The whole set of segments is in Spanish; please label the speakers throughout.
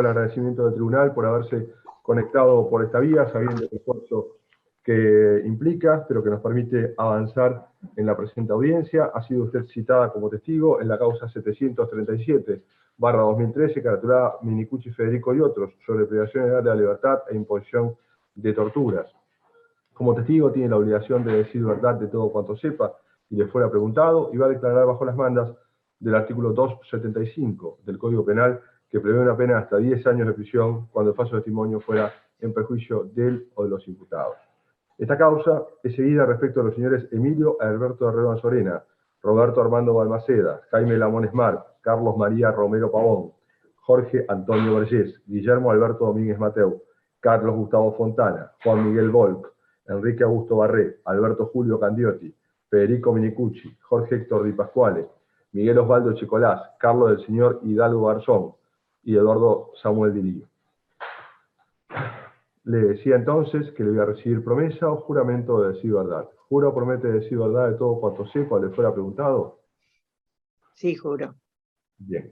Speaker 1: el agradecimiento del tribunal por haberse conectado por esta vía, sabiendo el esfuerzo que implica, pero que nos permite avanzar en la presente audiencia. Ha sido usted citada como testigo en la causa 737/2013, caratulada Minicucci, Federico y otros, sobre privación de la libertad e imposición de torturas. Como testigo tiene la obligación de decir verdad de todo cuanto sepa y le fuera preguntado, y va a declarar bajo las mandas del artículo 275 del Código Penal, que prevé una pena de hasta 10 años de prisión cuando el falso testimonio fuera en perjuicio del o de los imputados. Esta causa es seguida respecto a los señores Emilio Alberto Herrero Anzorena, Roberto Armando Balmaceda, Jaime Lamón Esmar, Carlos María Romero Pavón, Jorge Antonio Vergés, Guillermo Alberto Domínguez Mateu, Carlos Gustavo Fontana, Juan Miguel Volk, Enrique Augusto Barré, Alberto Julio Candiotti, Federico Minicucci, Jorge Héctor Di Pasquale, Miguel Osvaldo Chicolás, Carlos del Señor Hidalgo Garzón y Eduardo Samuel Dilío. Le decía entonces que le voy a recibir promesa o juramento de decir verdad. ¿Jura o promete decir verdad de todo cuanto sepa o le fuera preguntado?
Speaker 2: Sí, juro.
Speaker 1: Bien.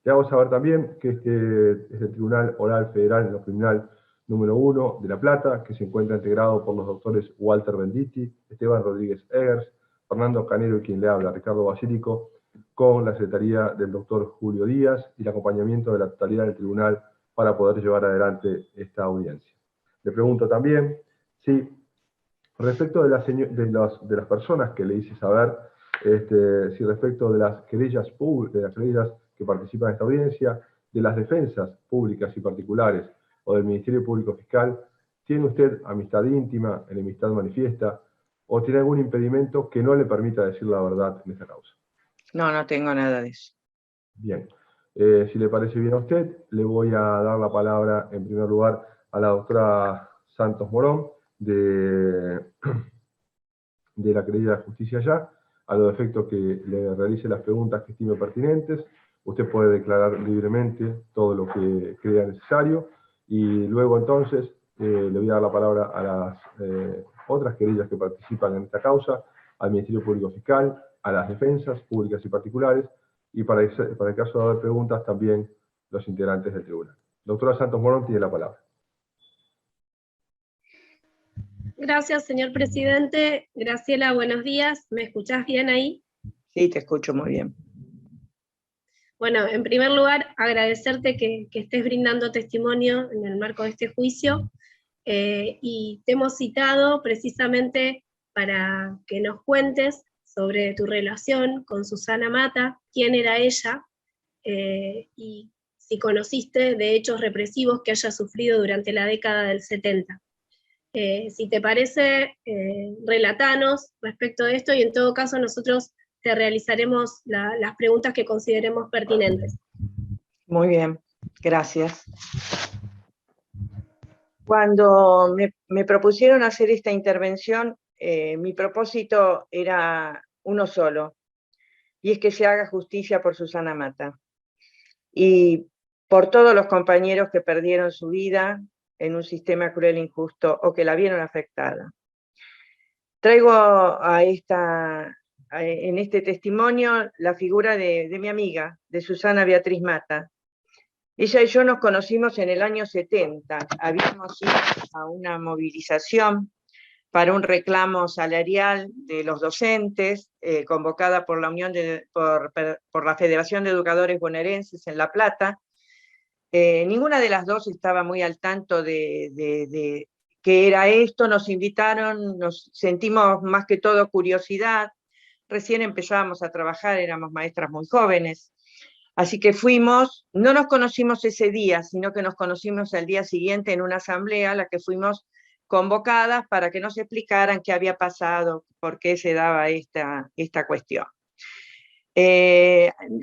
Speaker 1: Le hago saber también que este es el Tribunal Oral Federal en lo Criminal número 1 de La Plata, que se encuentra integrado por los doctores Walter Benditti, Esteban Rodríguez Eggers, Fernando Canero y quien le habla, Ricardo Basílico, con la secretaría del doctor Julio Díaz y el acompañamiento de la totalidad del tribunal para poder llevar adelante esta audiencia. Le pregunto también si, respecto de las personas que le hice saber, si respecto de las querellas que participan en esta audiencia, de las defensas públicas y particulares o del Ministerio Público Fiscal, ¿tiene usted amistad íntima, enemistad manifiesta, o tiene algún impedimento que no le permita decir la verdad en esta causa?
Speaker 2: No, no tengo nada de eso.
Speaker 1: Bien. Si le parece bien a usted, le voy a dar la palabra en primer lugar a la doctora Santos Morón, de la querella de Justicia Ya, a los efectos que le realice las preguntas que estime pertinentes. Usted puede declarar libremente todo lo que crea necesario, y luego entonces le voy a dar la palabra a las otras querellas que participan en esta causa, al Ministerio Público Fiscal, a las defensas públicas y particulares, y para el caso de haber preguntas también los integrantes del tribunal. Doctora Santos Morón tiene la palabra.
Speaker 3: Gracias, señor presidente. Graciela, buenos días. ¿Me escuchás bien ahí?
Speaker 2: Sí, te escucho muy bien.
Speaker 3: Bueno, en primer lugar, agradecerte que estés brindando testimonio en el marco de este juicio, y te hemos citado precisamente para que nos cuentes sobre tu relación con Susana Mata, quién era ella, y si conociste de hechos represivos que haya sufrido durante la década del 70. Si te parece, relatanos respecto de esto, y en todo caso nosotros te realizaremos las preguntas que consideremos pertinentes.
Speaker 2: Muy bien, gracias. Cuando me propusieron hacer esta intervención, mi propósito era uno solo, y es que se haga justicia por Susana Mata y por todos los compañeros que perdieron su vida en un sistema cruel e injusto o que la vieron afectada. Traigo en este testimonio la figura de mi amiga, de Susana Beatriz Mata. Ella y yo nos conocimos en el año 70, habíamos ido a una movilización para un reclamo salarial de los docentes, convocada por la por la Federación de Educadores Bonaerenses en La Plata. Ninguna de las dos estaba muy al tanto de qué era esto. Nos invitaron, nos sentimos más que todo curiosidad, recién empezábamos a trabajar, éramos maestras muy jóvenes, así que fuimos. No nos conocimos ese día, sino que nos conocimos al día siguiente en una asamblea a la que fuimos convocadas para que nos explicaran qué había pasado, por qué se daba esta cuestión.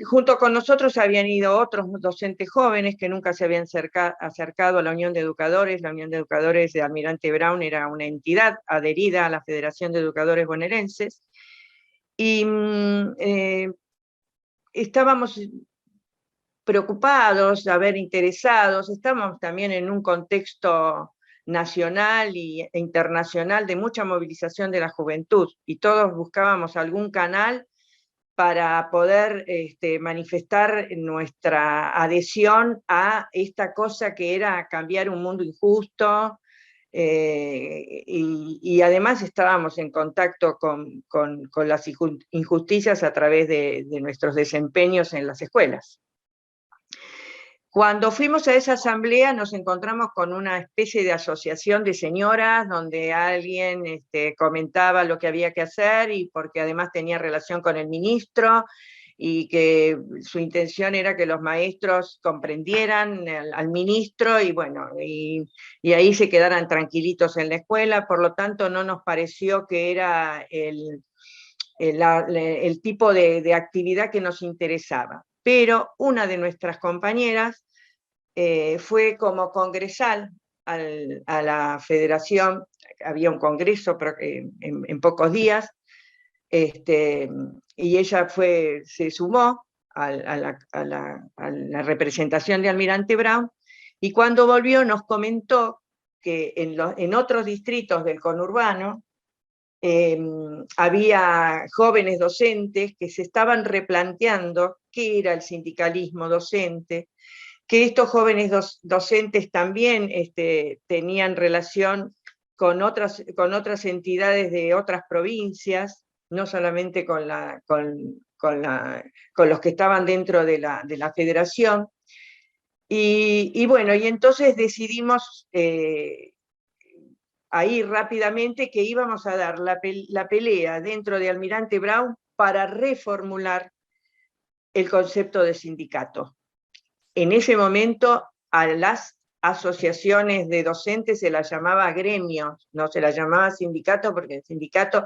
Speaker 2: Junto con nosotros habían ido otros docentes jóvenes que nunca se habían acercado a la Unión de Educadores. La Unión de Educadores de Almirante Brown era una entidad adherida a la Federación de Educadores Bonaerenses, y estábamos preocupados, interesados. Estábamos también en un contexto nacional e internacional de mucha movilización de la juventud, y todos buscábamos algún canal para poder manifestar nuestra adhesión a esta cosa que era cambiar un mundo injusto, y además estábamos en contacto con las injusticias a través de nuestros desempeños en las escuelas. Cuando fuimos a esa asamblea nos encontramos con una especie de asociación de señoras donde alguien comentaba lo que había que hacer, y porque además tenía relación con el ministro, y que su intención era que los maestros comprendieran al ministro, y bueno, y ahí se quedaran tranquilitos en la escuela. Por lo tanto no nos pareció que era el tipo de actividad que nos interesaba. Pero una de nuestras compañeras fue como congresal a la federación. Había un congreso en pocos días, y ella se sumó a la representación de Almirante Brown, y cuando volvió nos comentó que en otros distritos del conurbano había jóvenes docentes que se estaban replanteando qué era el sindicalismo docente, que estos jóvenes docentes también tenían relación con otras entidades de otras provincias, no solamente con los que estaban dentro de la federación. Y bueno, y entonces decidimos ahí rápidamente que íbamos a dar la pelea dentro de Almirante Brown para reformular el concepto de sindicato. En ese momento a las asociaciones de docentes se las llamaba gremios, no se las llamaba sindicato, porque el sindicato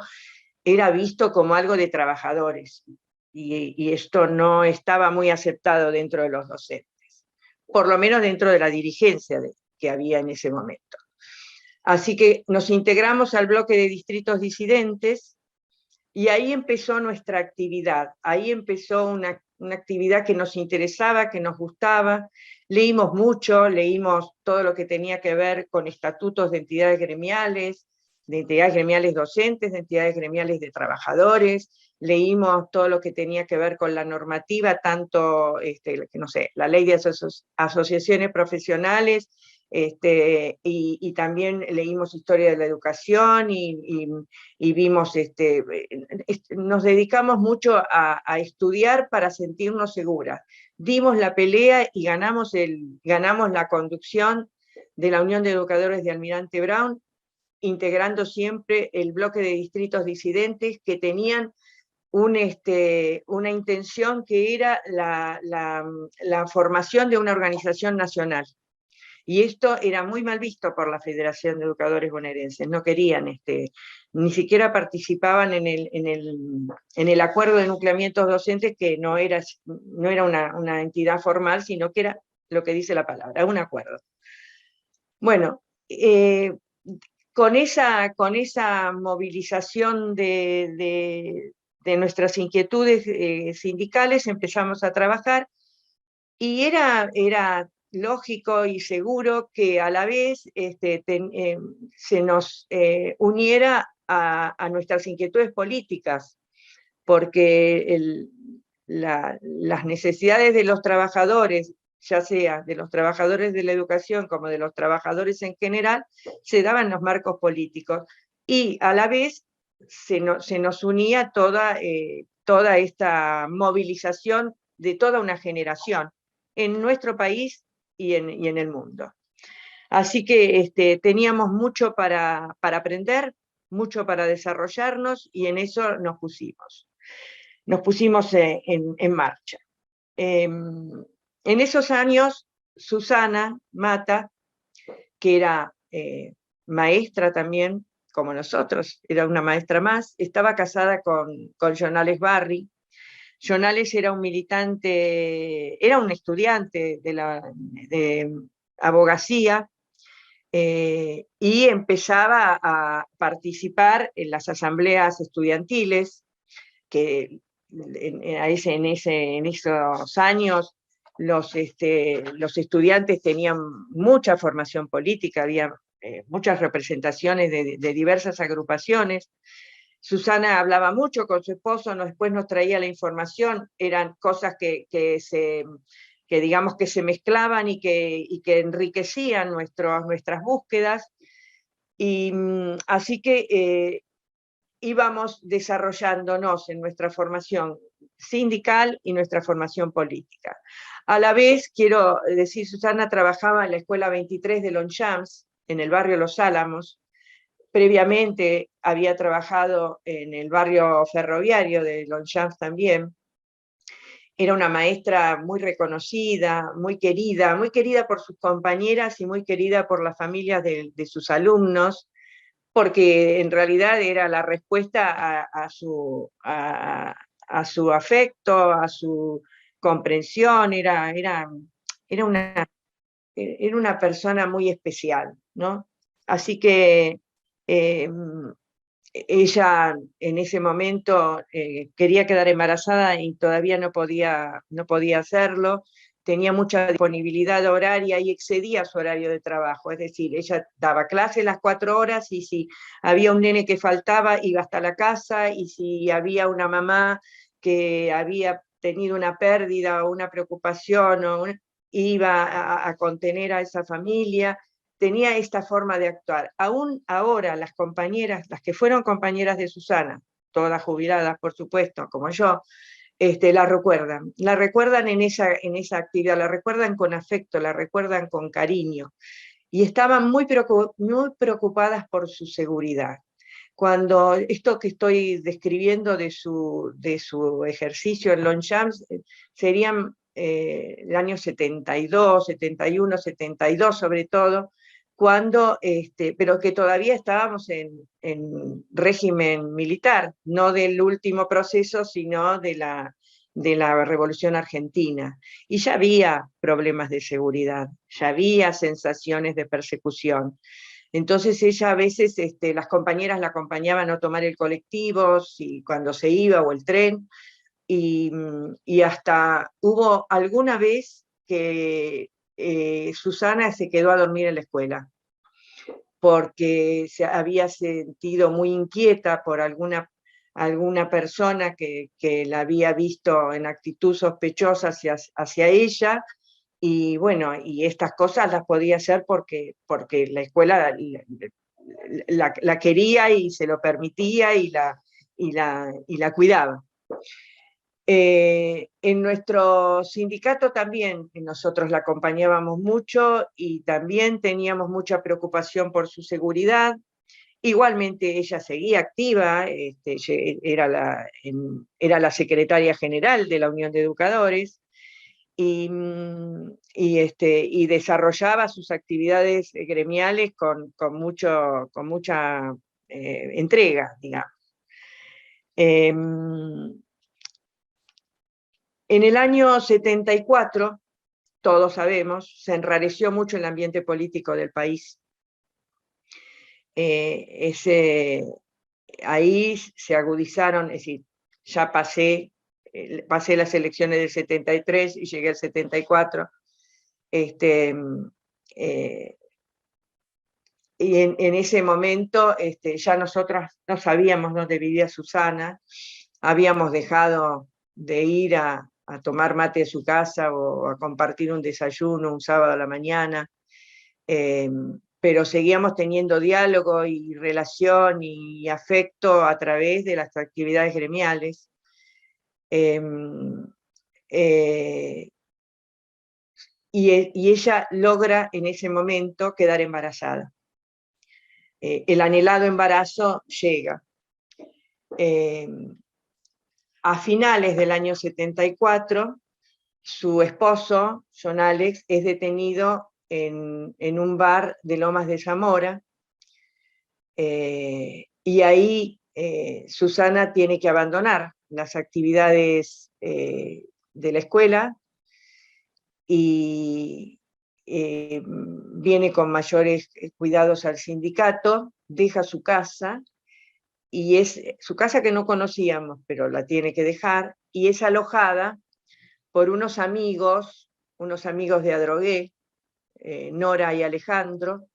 Speaker 2: era visto como algo de trabajadores, y esto no estaba muy aceptado dentro de los docentes, por lo menos dentro de la dirigencia que había en ese momento. Así que nos integramos al bloque de distritos disidentes, y ahí empezó nuestra actividad. Ahí empezó una actividad que nos interesaba, que nos gustaba. Leímos mucho, leímos todo lo que tenía que ver con estatutos de entidades gremiales docentes, de entidades gremiales de trabajadores. Leímos todo lo que tenía que ver con la normativa, tanto, no sé, la ley de asociaciones profesionales, y también leímos historia de la educación, y vimos, nos dedicamos mucho a estudiar para sentirnos seguras. Dimos la pelea y ganamos la conducción de la Unión de Educadores de Almirante Brown, integrando siempre el bloque de distritos disidentes que tenían una intención que era la formación de una organización nacional. Y esto era muy mal visto por la Federación de Educadores Bonaerenses. No querían, ni siquiera participaban en el acuerdo de nucleamientos docentes, que no era una entidad formal, sino que era lo que dice la palabra, un acuerdo. Bueno, con esa movilización de nuestras inquietudes sindicales empezamos a trabajar, y era lógico y seguro que a la vez se nos uniera a nuestras inquietudes políticas, porque las necesidades de los trabajadores, ya sea de los trabajadores de la educación como de los trabajadores en general, se daban en los marcos políticos, y a la vez se nos unía toda esta movilización de toda una generación en nuestro país y en el mundo. Así que teníamos mucho para aprender, mucho para desarrollarnos, y en eso nos pusimos en marcha. En esos años, Susana Mata, que era maestra también, como nosotros, era una maestra más, estaba casada con Jonales Barry. Jonales era un militante, era un estudiante de abogacía, y empezaba a participar en las asambleas estudiantiles, que en esos años los estudiantes tenían mucha formación política, había muchas representaciones de diversas agrupaciones, Susana hablaba mucho con su esposo, después nos traía la información, eran cosas que digamos que se mezclaban y que enriquecían nuestras búsquedas. Y así que íbamos desarrollándonos en nuestra formación sindical y nuestra formación política. A la vez, quiero decir, Susana trabajaba en la Escuela 23 de Longchamps, en el barrio Los Álamos. Previamente había trabajado en el barrio ferroviario de Longchamps también. Era una maestra muy reconocida, muy querida por sus compañeras y muy querida por las familias de sus alumnos, porque en realidad era la respuesta a su afecto, a su comprensión, era una persona muy especial, ¿no? Así que ella en ese momento quería quedar embarazada y todavía no podía hacerlo, tenía mucha disponibilidad horaria y excedía su horario de trabajo, es decir, ella daba clase las 4 horas y si había un nene que faltaba iba hasta la casa, y si había una mamá que había tenido una pérdida o una preocupación, iba a contener a esa familia. Tenía esta forma de actuar. Aún ahora las compañeras, las que fueron compañeras de Susana, todas jubiladas por supuesto, como yo, la recuerdan en esa actividad, la recuerdan con afecto, la recuerdan con cariño, y estaban muy preocupadas por su seguridad. Cuando esto que estoy describiendo de su ejercicio en Longchamps, serían el año 72, 71, 72 sobre todo, cuando, pero que todavía estábamos en régimen militar, no del último proceso, sino de la Revolución Argentina. Y ya había problemas de seguridad, ya había sensaciones de persecución. Entonces ella a veces, las compañeras la acompañaban a tomar el colectivo, cuando se iba, o el tren, y hasta hubo alguna vez que Susana se quedó a dormir en la escuela, porque se había sentido muy inquieta por alguna persona que la había visto en actitud sospechosa hacia ella, y bueno, y estas cosas las podía hacer porque la escuela la quería y se lo permitía y la cuidaba. En nuestro sindicato también nosotros la acompañábamos mucho y también teníamos mucha preocupación por su seguridad. Igualmente ella seguía activa, era la secretaria general de la Unión de Educadores, y desarrollaba sus actividades gremiales con mucha entrega, digamos. En el año 74, todos sabemos, se enrareció mucho el ambiente político del país. Ahí se agudizaron, es decir, ya pasé las elecciones del 73 y llegué al 74. Y en ese momento ya nosotras no sabíamos dónde vivía Susana, habíamos dejado de ir a tomar mate a su casa o a compartir un desayuno un sábado a la mañana, pero seguíamos teniendo diálogo y relación y afecto a través de las actividades gremiales. Y ella logra en ese momento quedar embarazada. El anhelado embarazo llega. A finales del año 74, su esposo, John Alex, es detenido en un bar de Lomas de Zamora, y ahí Susana tiene que abandonar las actividades de la escuela y viene con mayores cuidados al sindicato, deja su casa, y es su casa que no conocíamos, pero la tiene que dejar, y es alojada por unos amigos de Adrogué, Nora y Alejandro,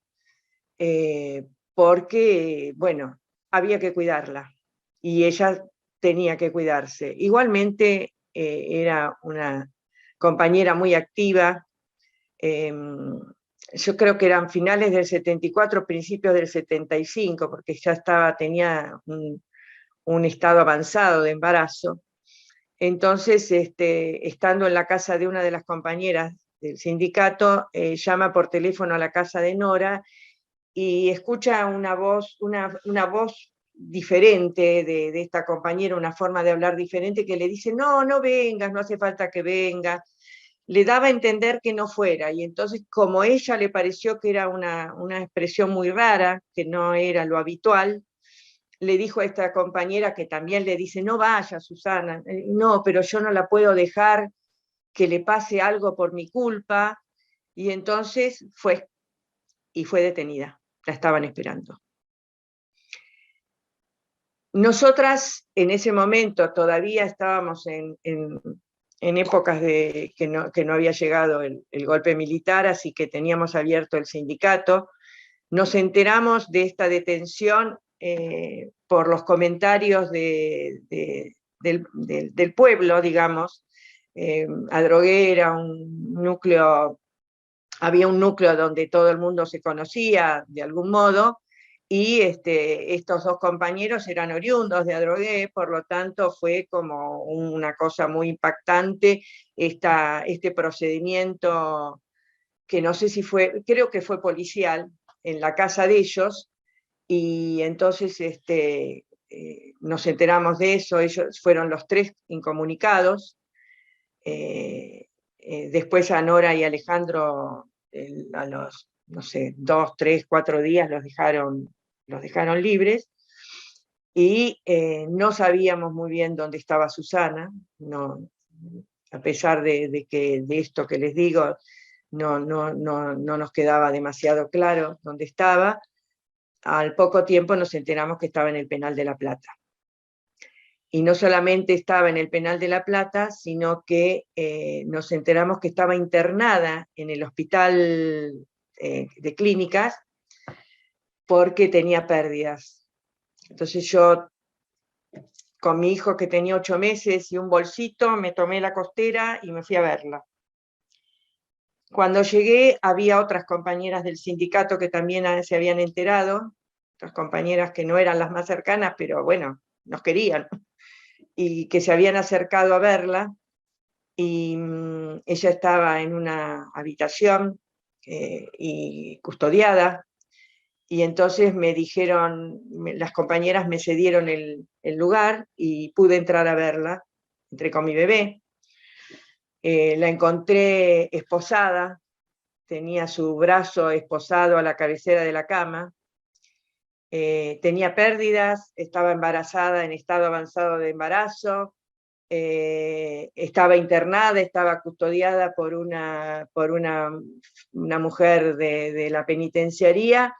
Speaker 2: porque, bueno, había que cuidarla. y ella tenía que cuidarse. Igualmente era una compañera muy activa. Yo creo que eran finales del 74, principios del 75, porque ya tenía un estado avanzado de embarazo. Entonces, estando en la casa de una de las compañeras del sindicato, llama por teléfono a la casa de Nora y escucha una voz diferente de esta compañera, una forma de hablar diferente, que le dice: no, no vengas, no hace falta que vengas. Le daba a entender que no fuera, y entonces, como a ella le pareció que era una expresión muy rara, que no era lo habitual, le dijo a esta compañera, que también le dice: no vaya, Susana, no, pero yo no la puedo dejar que le pase algo por mi culpa, y entonces fue detenida, la estaban esperando. Nosotras en ese momento todavía estábamos en épocas de que no había llegado el golpe militar, así que teníamos abierto el sindicato. Nos enteramos de esta detención por los comentarios del pueblo, digamos. Adrogué era había un núcleo donde todo el mundo se conocía de algún modo, y estos dos compañeros eran oriundos de Adrogué, por lo tanto fue como una cosa muy impactante este procedimiento, que no sé si fue, creo que fue policial, en la casa de ellos, y entonces nos enteramos de eso. Ellos fueron los tres incomunicados. Después a Nora y Alejandro, a los, no sé, 2, 3, 4 días los dejaron libres, y no sabíamos muy bien dónde estaba Susana, no, a pesar de esto que les digo, no nos quedaba demasiado claro dónde estaba. Al poco tiempo nos enteramos que estaba en el penal de La Plata. Y no solamente estaba en el penal de La Plata, sino que nos enteramos que estaba internada en el hospital de clínicas porque tenía pérdidas. Entonces yo, con mi hijo que tenía 8 meses y un bolsito, me tomé la costera y me fui a verla. Cuando llegué había otras compañeras del sindicato que también se habían enterado, otras compañeras que no eran las más cercanas, pero bueno, nos querían, y que se habían acercado a verla, y ella estaba en una habitación y custodiada, y entonces me dijeron, las compañeras me cedieron el lugar y pude entrar a verla. Entré con mi bebé, la encontré esposada, tenía su brazo esposado a la cabecera de la cama, tenía pérdidas, estaba embarazada, en estado avanzado de embarazo, estaba internada, estaba custodiada por una mujer de la penitenciaría,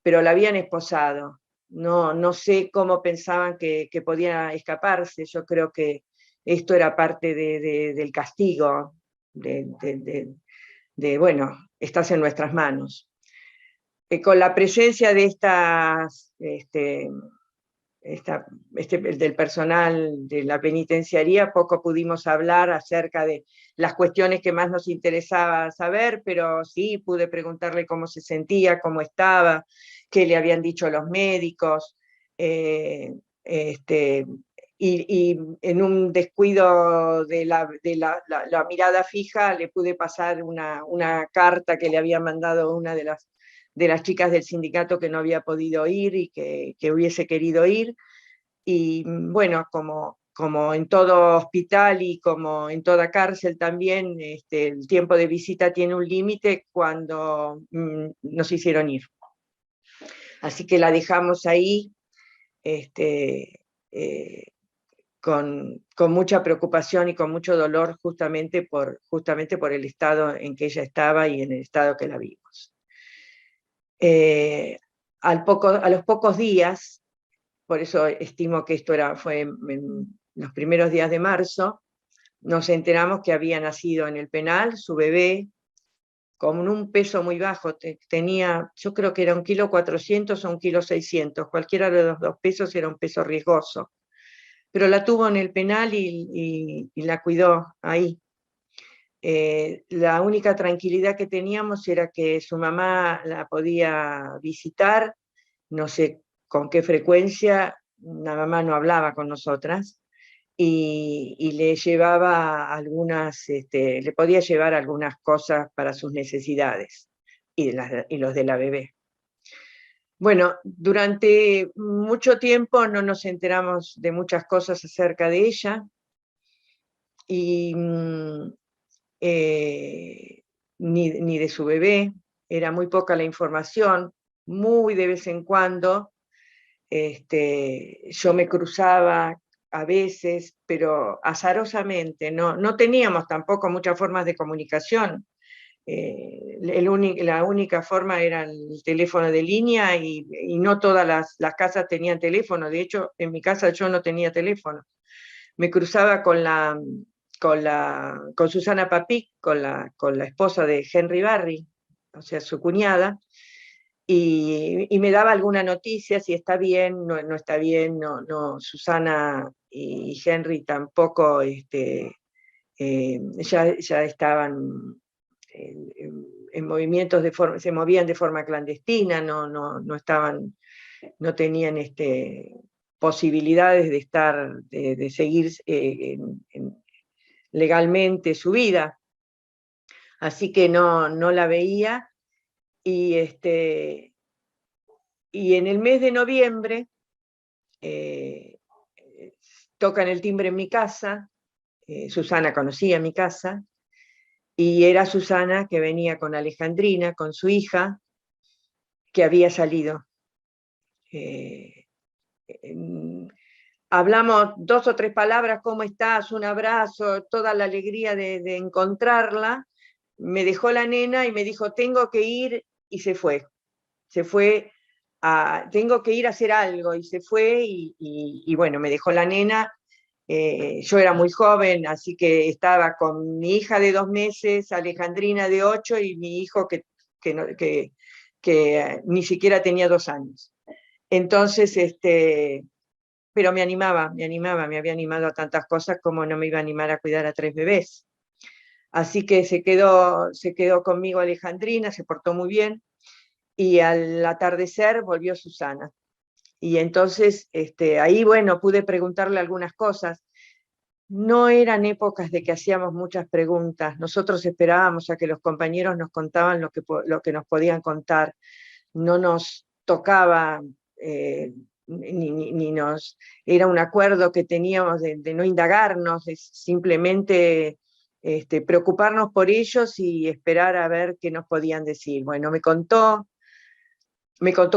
Speaker 2: pero la habían esposado. No sé cómo pensaban que podía escaparse. Yo creo que esto era parte del castigo, bueno, estás en nuestras manos. Con la presencia de del personal de la penitenciaría, poco pudimos hablar acerca de las cuestiones que más nos interesaba saber, pero sí pude preguntarle cómo se sentía, cómo estaba, qué le habían dicho los médicos, y en un descuido de la mirada fija le pude pasar una carta que le había mandado una de las chicas del sindicato, que no había podido ir y que hubiese querido ir. Y bueno, como en todo hospital y como en toda cárcel también, el tiempo de visita tiene un límite, cuando nos hicieron ir. Así que la dejamos ahí, con mucha preocupación y con mucho dolor, justamente por el estado en que ella estaba y en el estado que la vimos. A los pocos días, por eso estimo que esto fue en los primeros días de marzo, nos enteramos que había nacido en el penal su bebé, con un peso muy bajo. Tenía, yo creo que era 1,4 kg o 1,6 kg, cualquiera de los dos pesos era un peso riesgoso pero la tuvo en el penal y la cuidó ahí. La única tranquilidad que teníamos era que su mamá la podía visitar, no sé con qué frecuencia, la mamá no hablaba con nosotras, y le llevaba algunas, le podía llevar algunas cosas para sus necesidades, y los de la bebé. Bueno, durante mucho tiempo no nos enteramos de muchas cosas acerca de ella, y ni de su bebé, era muy poca la información, muy de vez en cuando. Yo me cruzaba a veces, pero azarosamente, no teníamos tampoco muchas formas de comunicación. La única forma era el teléfono de línea, y no todas las casas tenían teléfono. De hecho, en mi casa yo no tenía teléfono. Me cruzaba con Susana Papic, con la esposa de Henry Barry, o sea, su cuñada, y me daba alguna noticia, si está bien, no está bien. Susana y Henry tampoco ya estaban en movimientos se movían de forma clandestina, no tenían posibilidades de seguir legalmente su vida, así que no la veía. Y en el mes de noviembre tocan el timbre en mi casa. Susana conocía mi casa, y era Susana que venía con Alejandrina, con su hija, que había salido. Hablamos 2 o 3 palabras, ¿cómo estás? Un abrazo, toda la alegría de encontrarla. Me dejó la nena y me dijo, tengo que ir, y se fue. Tengo que ir a hacer algo, y se fue, y bueno, me dejó la nena. Yo era muy joven, así que estaba con mi hija de 2 meses, Alejandrina de 8, y mi hijo que ni siquiera tenía 2 años. Entonces, pero me había animado a tantas cosas, como no me iba a animar a cuidar a 3 bebés. Así que se quedó conmigo Alejandrina, se portó muy bien, y al atardecer volvió Susana. Y entonces ahí, bueno, pude preguntarle algunas cosas. No eran épocas de que hacíamos muchas preguntas. Nosotros esperábamos a que los compañeros nos contaban lo que nos podían contar. No nos tocaba, era un acuerdo que teníamos de no indagarnos, de simplemente preocuparnos por ellos y esperar a ver qué nos podían decir. Bueno, me contó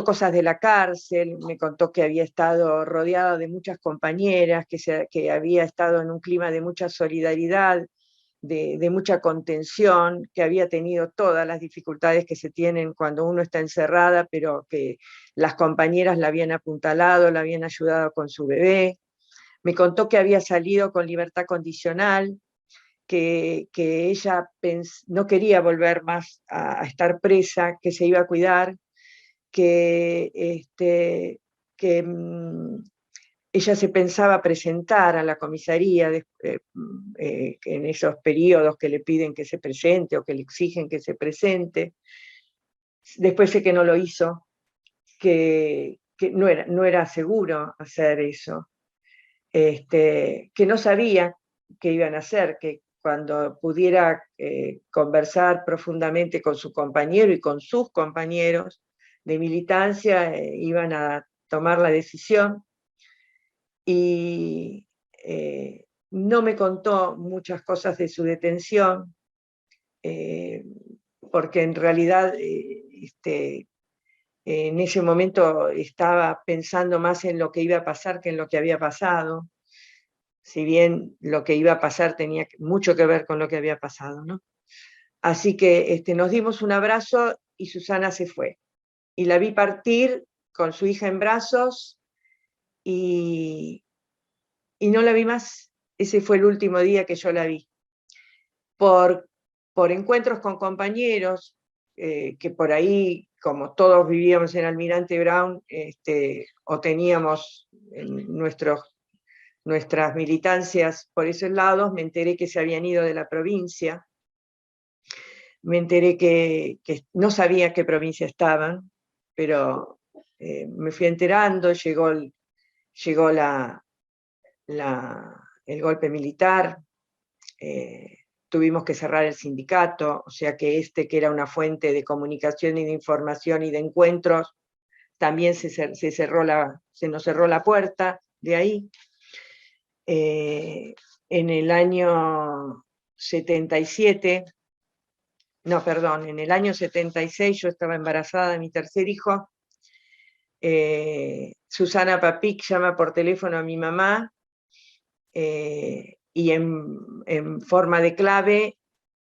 Speaker 2: cosas de la cárcel, me contó que había estado rodeada de muchas compañeras, que había estado en un clima de mucha solidaridad, de mucha contención, que había tenido todas las dificultades que se tienen cuando uno está encerrada, pero que las compañeras la habían apuntalado, la habían ayudado con su bebé. Me contó que había salido con libertad condicional, que ella no quería volver más a estar presa, que se iba a cuidar, que ella se pensaba presentar a la comisaría en esos periodos que le piden que se presente o que le exigen que se presente. Después sé que no lo hizo, que no era seguro hacer eso, que no sabía qué iban a hacer, que cuando pudiera conversar profundamente con su compañero y con sus compañeros de militancia, iban a tomar la decisión. Y no me contó muchas cosas de su detención, porque en realidad en ese momento estaba pensando más en lo que iba a pasar que en lo que había pasado, si bien lo que iba a pasar tenía mucho que ver con lo que había pasado, ¿no? Así que nos dimos un abrazo y Susana se fue. Y la vi partir con su hija en brazos, y no la vi más. Ese fue el último día que yo la vi. Por encuentros con compañeros, que por ahí, como todos vivíamos en Almirante Brown, o teníamos nuestros nuestras militancias por esos lados, me enteré que se habían ido de la provincia, me enteré que no sabía qué provincia estaban, pero me fui enterando, llegó el golpe militar, tuvimos que cerrar el sindicato, o sea que que era una fuente de comunicación y de información y de encuentros, también se nos cerró la puerta de ahí. En el año 77, no, perdón, en el año 76 yo estaba embarazada de mi tercer hijo. Susana Papic llama por teléfono a mi mamá y en forma de clave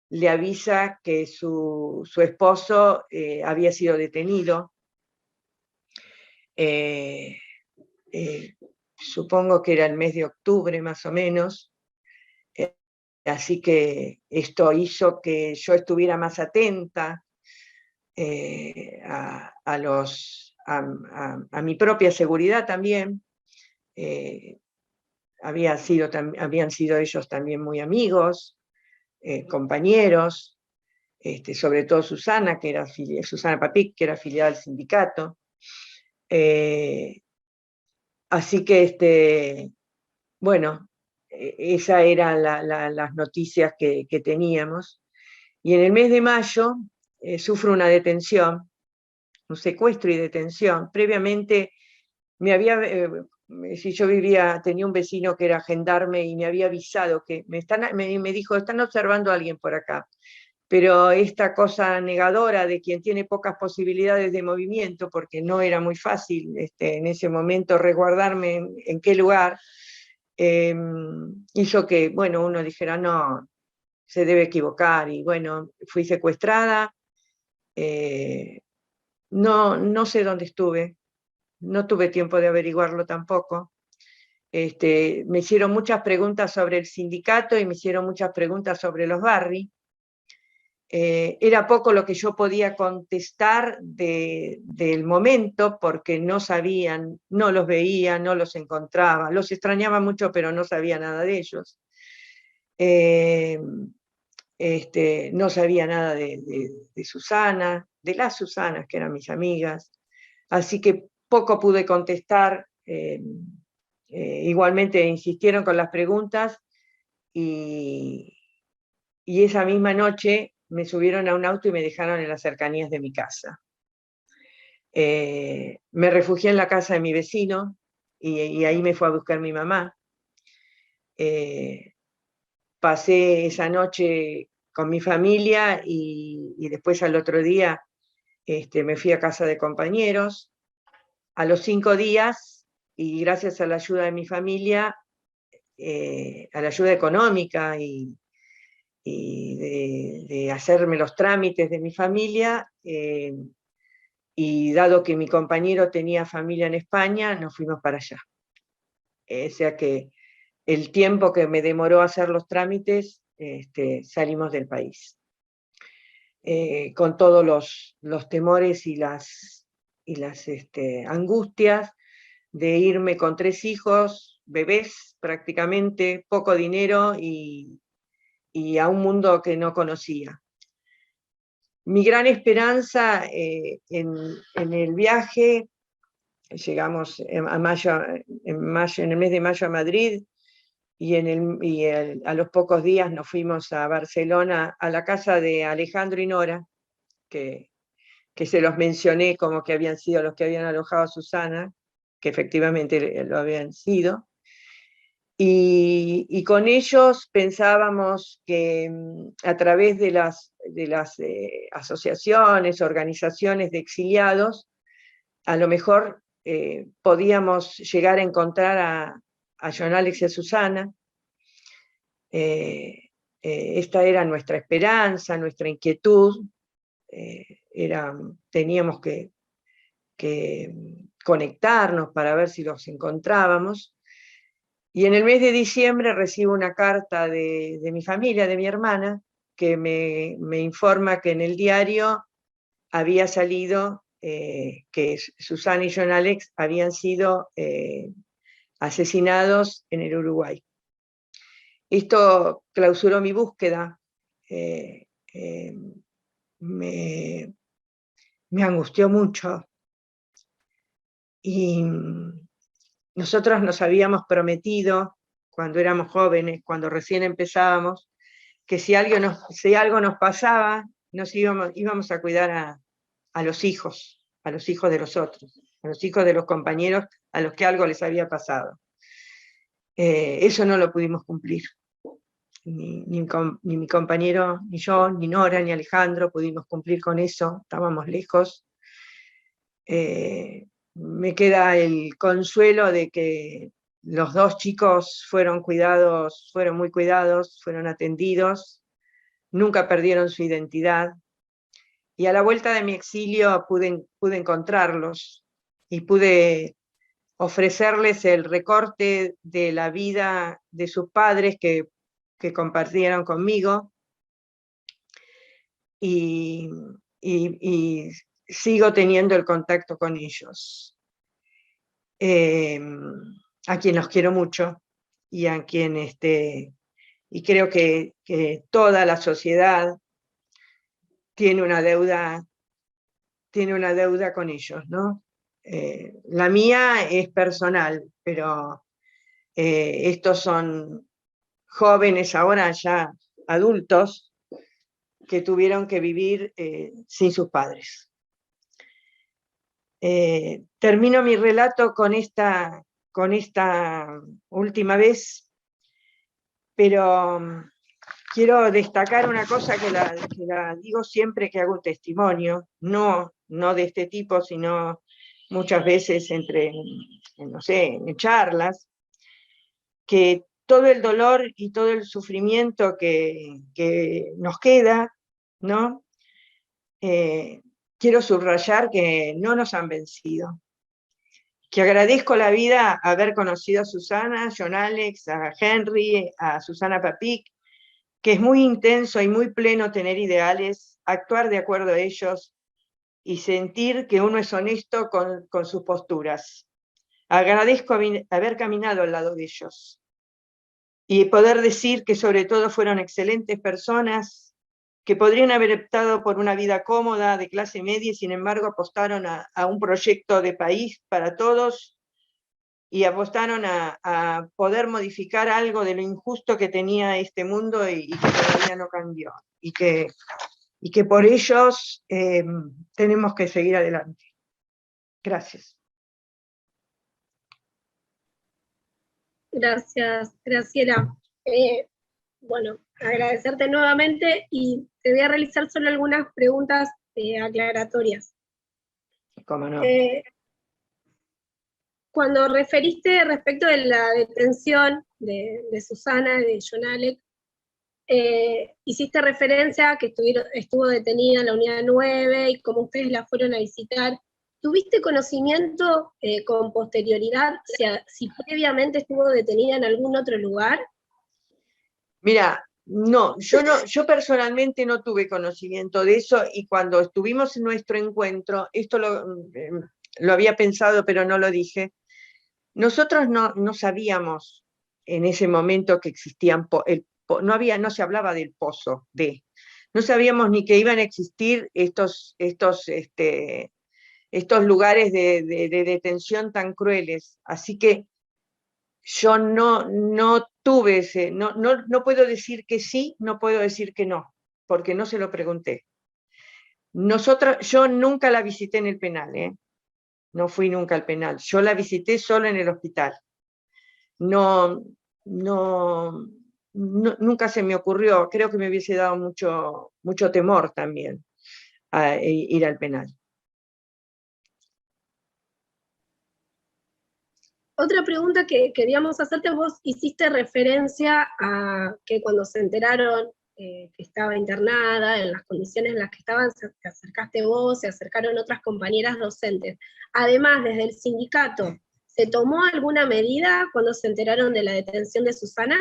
Speaker 2: le avisa que su esposo había sido detenido. Supongo que era el mes de octubre más o menos, así que esto hizo que yo estuviera más atenta a mi propia seguridad también. Habían sido ellos también muy amigos, compañeros, sobre todo Susana, Susana Papic, que era afiliada al sindicato. Así que, bueno, esas eran las noticias que teníamos. Y en el mes de mayo sufro una detención, un secuestro y detención. Previamente si yo tenía un vecino que era gendarme y me había avisado que me dijo, están observando a alguien por acá. Pero esta cosa negadora de quien tiene pocas posibilidades de movimiento, porque no era muy fácil en ese momento resguardarme en qué lugar, hizo que, bueno, uno dijera, no, se debe equivocar, y bueno, fui secuestrada, no sé dónde estuve, no tuve tiempo de averiguarlo tampoco. Me hicieron muchas preguntas sobre el sindicato y me hicieron muchas preguntas sobre los barrios. Era poco lo que yo podía contestar del momento, porque no sabían, no los veía, no los encontraba, los extrañaba mucho, pero no sabía nada de ellos. No sabía nada de Susana, de las Susanas, que eran mis amigas, así que poco pude contestar. Igualmente insistieron con las preguntas y esa misma noche me subieron a un auto y me dejaron en las cercanías de mi casa. Me refugié en la casa de mi vecino y ahí me fue a buscar mi mamá. Pasé esa noche con mi familia y después al otro día me fui a casa de compañeros. A los 5 días, y gracias a la ayuda de mi familia, a la ayuda económica y de hacerme los trámites de mi familia, y dado que mi compañero tenía familia en España, nos fuimos para allá. O sea que el tiempo que me demoró hacer los trámites, salimos del país. Con todos los temores y las angustias de irme con 3 hijos, bebés prácticamente, poco dinero y a un mundo que no conocía. Mi gran esperanza en el viaje, llegamos en el mes de mayo a Madrid, y a los pocos días nos fuimos a Barcelona, a la casa de Alejandro y Nora, que se los mencioné como que habían sido los que habían alojado a Susana, que efectivamente lo habían sido. Y con ellos pensábamos que a través de las asociaciones, organizaciones de exiliados, a lo mejor podíamos llegar a encontrar a John Alex y a Susana. Esta era nuestra esperanza, nuestra inquietud. Teníamos que conectarnos para ver si los encontrábamos. Y en el mes de diciembre recibo una carta de mi familia, de mi hermana, que me informa que en el diario había salido que Susana y John Alex habían sido asesinados en el Uruguay. Esto clausuró mi búsqueda, me angustió mucho, y nosotros nos habíamos prometido, cuando éramos jóvenes, cuando recién empezábamos, que si algo nos pasaba, íbamos a cuidar a los hijos de los otros, a los hijos de los compañeros a los que algo les había pasado. Eso no lo pudimos cumplir. Ni mi compañero, ni yo, ni Nora, ni Alejandro pudimos cumplir con eso, estábamos lejos. Me queda el consuelo de que los dos chicos fueron muy cuidados, fueron atendidos, nunca perdieron su identidad, y a la vuelta de mi exilio pude encontrarlos y pude ofrecerles el recorte de la vida de sus padres que compartieron conmigo, y sigo teniendo el contacto con ellos, a quien los quiero mucho, y a quien y creo que toda la sociedad tiene una deuda con ellos, ¿no? La mía es personal, pero estos son jóvenes ahora ya adultos que tuvieron que vivir sin sus padres. Termino mi relato con esta última vez, pero quiero destacar una cosa que la digo siempre que hago un testimonio, no de este tipo, sino muchas veces en charlas, que todo el dolor y todo el sufrimiento que nos queda, ¿no? Quiero subrayar que no nos han vencido, que agradezco la vida haber conocido a Susana, a John Alex, a Henry, a Susana Papic, que es muy intenso y muy pleno tener ideales, actuar de acuerdo a ellos y sentir que uno es honesto con sus posturas. Agradezco haber caminado al lado de ellos y poder decir que sobre todo fueron excelentes personas que podrían haber optado por una vida cómoda, de clase media, y sin embargo apostaron a un proyecto de país para todos, y apostaron a poder modificar algo de lo injusto que tenía este mundo y que todavía no cambió, y que por ellos tenemos que seguir adelante. Gracias.
Speaker 3: Gracias, Graciela. Bueno, agradecerte nuevamente, y te voy a realizar solo algunas preguntas aclaratorias.
Speaker 2: ¿Cómo no?
Speaker 3: Cuando referiste respecto de la detención de Susana, de John Alex, hiciste referencia a que estuvo detenida en la unidad 9 y cómo ustedes la fueron a visitar. ¿Tuviste conocimiento con posterioridad si previamente estuvo detenida en algún otro lugar?
Speaker 2: Mira, no, yo personalmente no tuve conocimiento de eso, y cuando estuvimos en nuestro encuentro, esto lo había pensado pero no lo dije, nosotros no sabíamos en ese momento que existían, no se hablaba del pozo no sabíamos ni que iban a existir estos lugares de detención tan crueles, así que yo no tuve no puedo decir que sí, no puedo decir que no, porque no se lo pregunté. Yo nunca la visité en el penal, no fui nunca al penal, yo la visité solo en el hospital. Nunca se me ocurrió, creo que me hubiese dado mucho temor también a ir al penal.
Speaker 3: Otra pregunta que queríamos hacerte, vos hiciste referencia a que cuando se enteraron que estaba internada, en las condiciones en las que estaban, te acercaste vos, se acercaron otras compañeras docentes. Además, desde el sindicato, ¿se tomó alguna medida cuando se enteraron de la detención de Susana?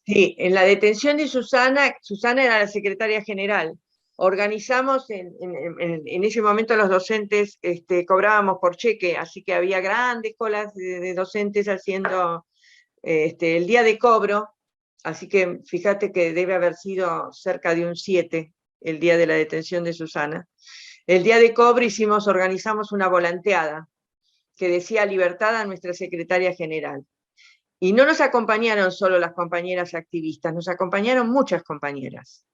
Speaker 2: Sí, en la detención de Susana era la secretaria general, organizamos, en ese momento los docentes cobrábamos por cheque, así que había grandes colas de docentes haciendo el día de cobro, así que fíjate que debe haber sido cerca de un 7 el día de la detención de Susana. El día de cobro organizamos una volanteada que decía libertad a nuestra secretaria general. Y no nos acompañaron solo las compañeras activistas, nos acompañaron muchas compañeras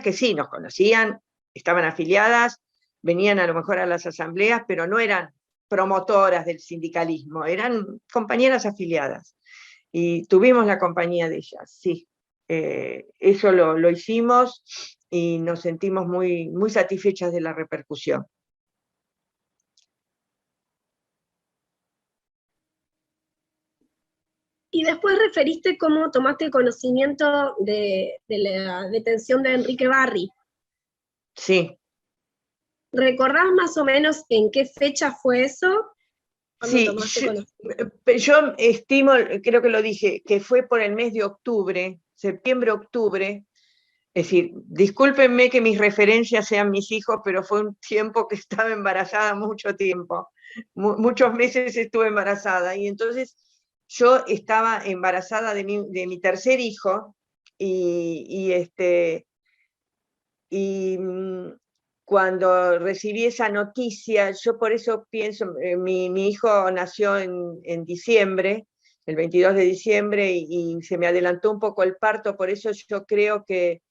Speaker 2: que sí, nos conocían, estaban afiliadas, venían a lo mejor a las asambleas, pero no eran promotoras del sindicalismo, eran compañeras afiliadas. Y tuvimos la compañía de ellas, sí. Eso lo hicimos y nos sentimos muy, muy satisfechas de la repercusión.
Speaker 3: Y después referiste cómo tomaste conocimiento de la detención de Enrique Barri.
Speaker 2: Sí.
Speaker 3: ¿Recordás más o menos en qué fecha fue eso?
Speaker 2: Sí, yo estimo, creo que lo dije, que fue por el mes de octubre, septiembre-octubre. Es decir, discúlpenme que mis referencias sean mis hijos, pero fue un tiempo que estaba embarazada mucho tiempo. Muchos meses estuve embarazada, y entonces yo estaba embarazada de mi tercer hijo, y cuando recibí esa noticia, yo por eso pienso, mi hijo nació en diciembre, el 22 de diciembre, y se me adelantó un poco el parto, por eso yo creo que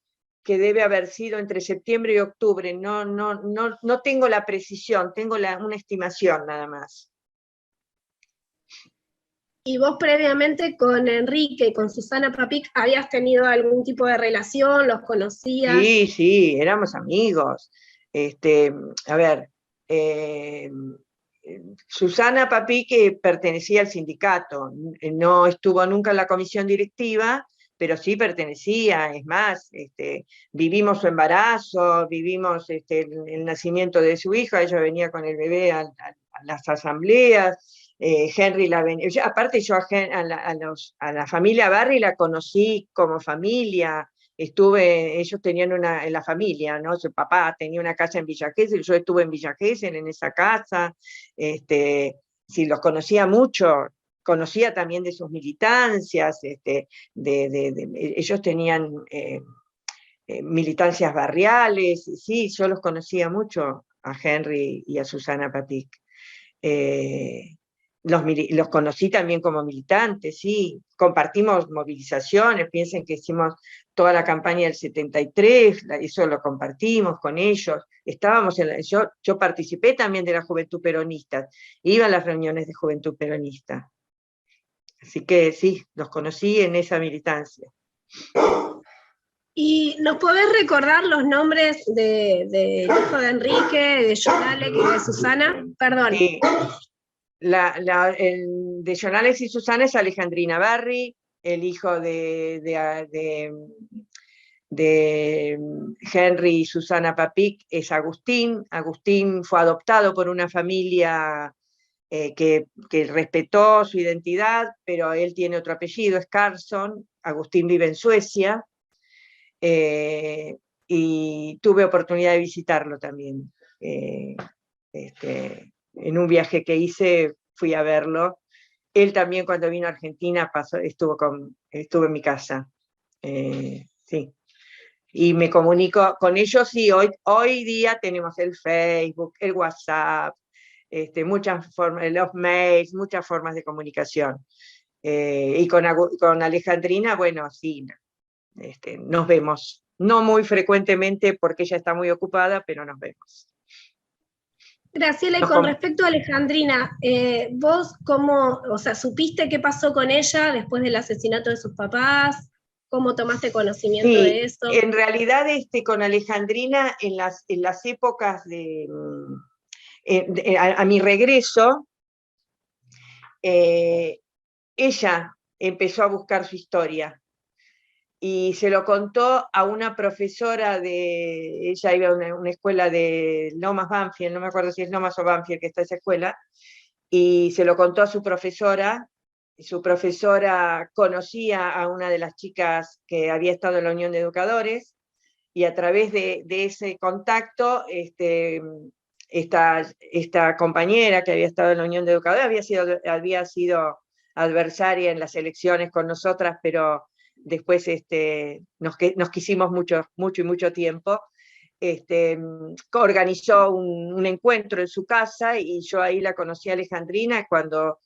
Speaker 2: debe haber sido entre septiembre y octubre. No tengo la precisión, tengo una estimación nada más.
Speaker 3: ¿Y vos previamente con Enrique y con Susana Papic habías tenido algún tipo de relación? ¿Los conocías?
Speaker 2: Sí, éramos amigos. A ver, Susana Papic pertenecía al sindicato, no estuvo nunca en la comisión directiva, pero sí pertenecía. Es más, vivimos su embarazo, vivimos el nacimiento de su hija, ella venía con el bebé a las asambleas. Henry la venía, aparte yo a la familia Barri la conocí como familia. Ellos tenían en la familia, ¿no? Su papá tenía una casa en Villa Gesell, yo estuve en Villa Gesell, en esa casa. Sí, los conocía mucho, conocía también de sus militancias. Ellos tenían militancias barriales, sí, yo los conocía mucho a Henry y a Susana Papic. Los conocí también como militantes, sí, compartimos movilizaciones, piensen que hicimos toda la campaña del 73, eso lo compartimos con ellos, yo participé también de la Juventud Peronista, iba a las reuniones de Juventud Peronista, así que sí, los conocí en esa militancia.
Speaker 3: ¿Y nos podés recordar los nombres de hijo de Enrique, de Jonalec y de Susana? Perdón.
Speaker 2: Sí. El de Jonalec y Susana es Alejandrina Barri, el hijo de Henry y Susana Papic es Agustín. Agustín fue adoptado por una familia que respetó su identidad, pero él tiene otro apellido, es Carlson. Agustín vive en Suecia, y tuve oportunidad de visitarlo también. En un viaje que hice fui a verlo. Él también, cuando vino a Argentina, estuvo en mi casa. Sí. Y me comunico con ellos, y hoy día tenemos el Facebook, el WhatsApp, muchas formas, los mails, muchas formas de comunicación. Y con Alejandrina, bueno, sí, nos vemos. No muy frecuentemente porque ella está muy ocupada, pero nos vemos.
Speaker 3: Graciela, y con respecto a Alejandrina, ¿vos cómo, supiste qué pasó con ella después del asesinato de sus papás? ¿Cómo tomaste conocimiento de eso?
Speaker 2: En realidad, con Alejandrina, en las épocas a mi regreso, ella empezó a buscar su historia, y se lo contó a una profesora ella iba a una escuela de Lomas Banfield, no me acuerdo si es Lomas o Banfield que está esa escuela, y se lo contó a su profesora. Su profesora conocía a una de las chicas que había estado en la Unión de Educadores, y a través de ese contacto, esta compañera que había estado en la Unión de Educadores había sido adversaria en las elecciones con nosotras, pero después nos quisimos mucho tiempo. Organizó un encuentro en su casa, y yo ahí la conocí a Alejandrina cuando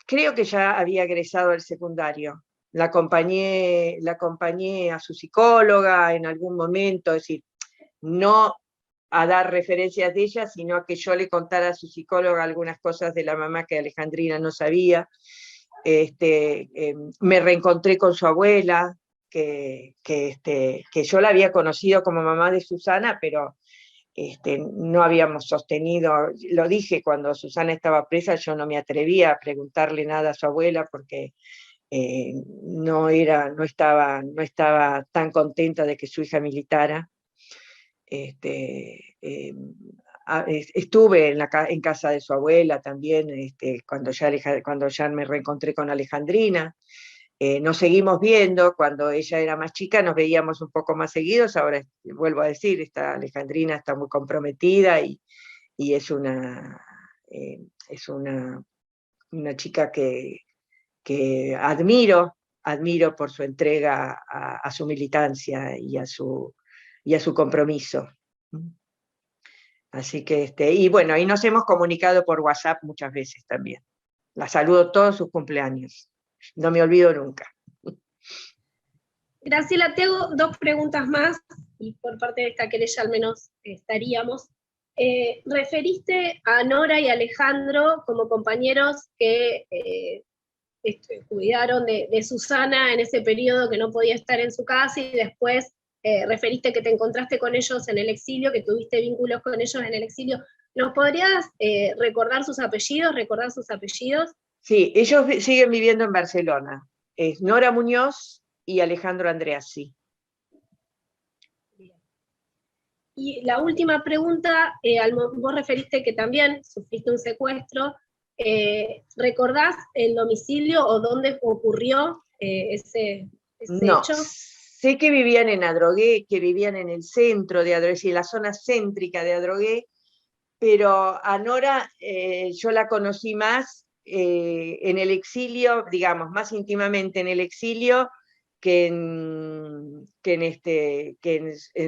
Speaker 2: creo que ya había egresado al secundario. La acompañé a su psicóloga en algún momento, es decir, no a dar referencias de ella, sino a que yo le contara a su psicóloga algunas cosas de la mamá que Alejandrina no sabía. Me reencontré con su abuela, que yo la había conocido como mamá de Susana, pero no habíamos sostenido, lo dije cuando Susana estaba presa, yo no me atrevía a preguntarle nada a su abuela porque no estaba tan contenta de que su hija militara. Estuve en casa de su abuela también, cuando ya me reencontré con Alejandrina. Nos seguimos viendo, cuando ella era más chica nos veíamos un poco más seguidos, ahora vuelvo a decir, Alejandrina está muy comprometida y es una chica que admiro por su entrega a su militancia y a su compromiso. Así que, y bueno, y nos hemos comunicado por WhatsApp muchas veces también. La saludo todos sus cumpleaños. No me olvido nunca.
Speaker 3: Graciela, te hago 2 preguntas más, y por parte de esta querella al menos estaríamos. Referiste a Nora y Alejandro como compañeros que cuidaron de Susana en ese periodo que no podía estar en su casa, y después referiste que te encontraste con ellos en el exilio, que tuviste vínculos con ellos en el exilio. ¿Nos podrías recordar sus apellidos?
Speaker 2: Sí, ellos siguen viviendo en Barcelona. Es Nora Muñoz y Alejandro Andreassi.
Speaker 3: Y la última pregunta, vos referiste que también sufriste un secuestro. ¿Recordás el domicilio o dónde ocurrió ese
Speaker 2: No,
Speaker 3: hecho?
Speaker 2: sé que vivían en Adrogué, que vivían en el centro de Adrogué, en la zona céntrica de Adrogué, pero a Nora yo la conocí más en el exilio, digamos, más íntimamente en el exilio que en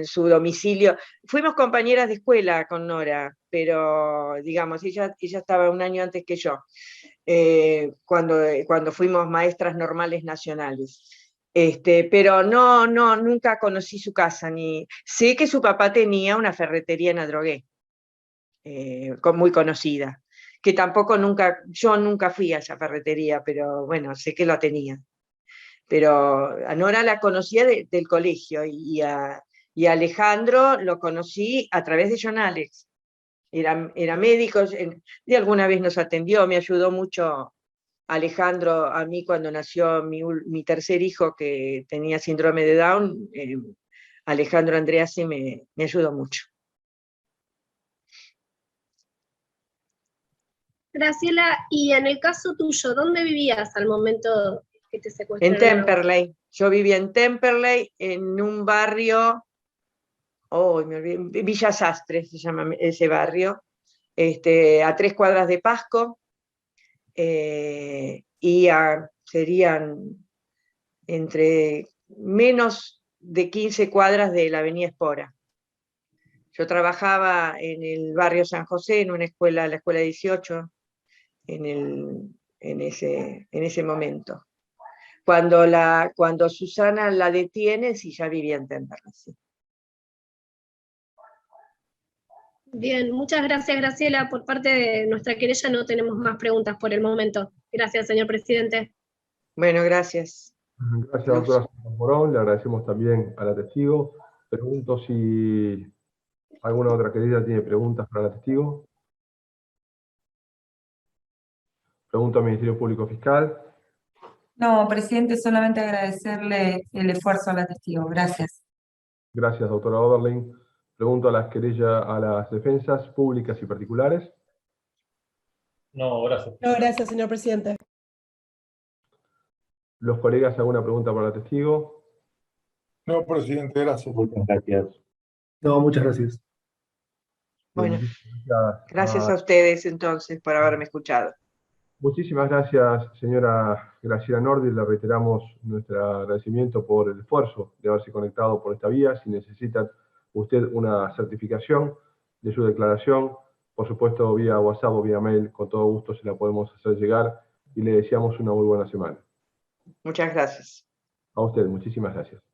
Speaker 2: su domicilio. Fuimos compañeras de escuela con Nora, pero digamos, ella estaba un año antes que yo, cuando fuimos maestras normales nacionales. Pero nunca conocí su casa, ni sé que su papá tenía una ferretería en Adrogué, muy conocida, que yo nunca fui a esa ferretería, pero bueno, sé que la tenía. Pero a Nora la conocía del colegio, y a Alejandro lo conocí a través de John Alex. Era médico, de alguna vez nos atendió, me ayudó mucho Alejandro a mí cuando nació mi tercer hijo, que tenía síndrome de Down. Alejandro Andreassi me ayudó mucho.
Speaker 3: Graciela, y en el caso tuyo, ¿dónde vivías al momento que te secuestraron?
Speaker 2: En Temperley. Yo vivía en Temperley, en un barrio, me olvidé, Villa Sastre se llama ese barrio, a 3 cuadras de Pasco, y serían entre menos de 15 cuadras de la avenida Espora. Yo trabajaba en el barrio San José, en una escuela, la escuela 18, en ese momento. Cuando Susana la detiene, sí, ya vivía en Temperley. Sí.
Speaker 3: Bien, muchas gracias, Graciela. Por parte de nuestra querella no tenemos más preguntas por el momento. Gracias, señor presidente.
Speaker 2: Bueno, gracias.
Speaker 1: Gracias, doctora Morón. Le agradecemos también a la testigo. Pregunto si alguna otra querida tiene preguntas para la testigo. Pregunto al Ministerio Público Fiscal.
Speaker 4: No, presidente, solamente agradecerle el esfuerzo a la testigo. Gracias.
Speaker 1: Gracias, doctora Oberlin. Pregunto a las defensas públicas y particulares.
Speaker 5: No, gracias.
Speaker 6: No, gracias, señor presidente.
Speaker 1: ¿Los colegas alguna pregunta para la testigo?
Speaker 6: No, presidente, gracias.
Speaker 7: Muchas gracias.
Speaker 8: No, muchas gracias.
Speaker 2: Bueno,
Speaker 1: Muchísimas
Speaker 2: gracias a ustedes entonces por haberme escuchado.
Speaker 1: Muchísimas gracias, señora Graciela Nordi. Le reiteramos nuestro agradecimiento por el esfuerzo de haberse conectado por esta vía. Si necesitan usted una certificación de su declaración, por supuesto, vía WhatsApp o vía mail, con todo gusto se la podemos hacer llegar y le deseamos una muy buena semana.
Speaker 2: Muchas gracias.
Speaker 1: A usted, muchísimas gracias.